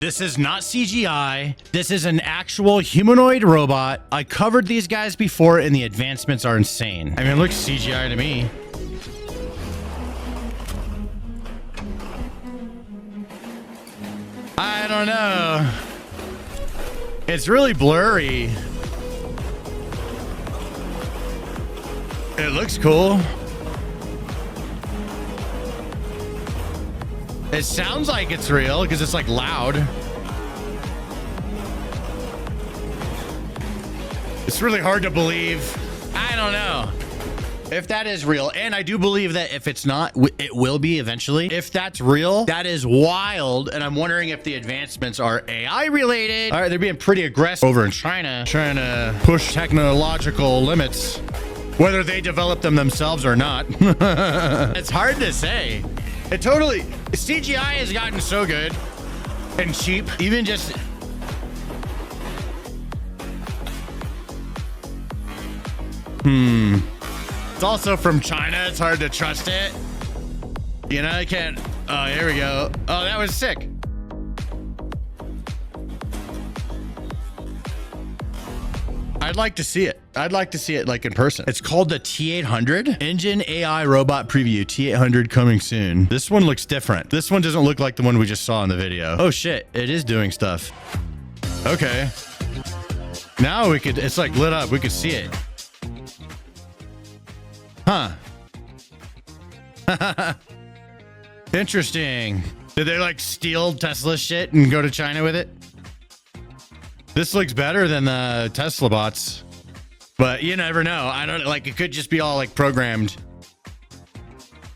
This is not CGI. This is an actual humanoid robot. I covered these guys before and the advancements are insane. I mean, it looks CGI to me. I don't know. It's really blurry. It looks cool. It sounds like it's real because it's like loud. It's really hard to believe. I don't know if that is real. And I do believe that if it's not, it will be eventually. If that's real, that is wild. And I'm wondering if the advancements are AI related. All right, they're being pretty aggressive over in China, trying to push technological limits, whether they develop them themselves or not. It's hard to say. It totally, CGI has gotten so good and cheap. Even just, it's also from China. It's hard to trust it. You know, I can't, oh, here we go. Oh, that was sick. I'd like to see it. I'd like to see it like in person. It's called the T800 EngineAI robot preview. T800 coming soon. This one looks different. This one doesn't look like the one we just saw in the video. Oh shit, it is doing stuff. Okay. Now we could, it's like lit up. We could see it. Huh. Interesting. Did they like steal Tesla shit and go to China with it? This looks better than the Tesla bots, but you never know. I don't like, it could just be all like programmed.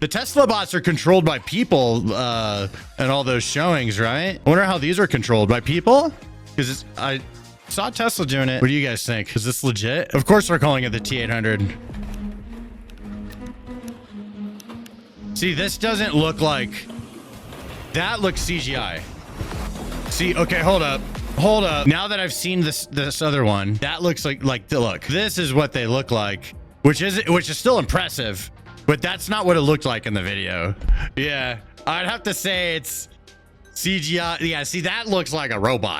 The Tesla bots are controlled by people and all those showings, right? I wonder how these are controlled by people, because I saw Tesla doing it. What do you guys think? Is this legit? Of course we're calling it the T800. See, this doesn't look like, that looks CGI. See, okay, hold up. Hold up. Now that I've seen this other one, that looks like look, this is what they look like, which is still impressive, but that's not what it looked like in the video. Yeah, I'd have to say it's CGI. Yeah, see, that looks like a robot.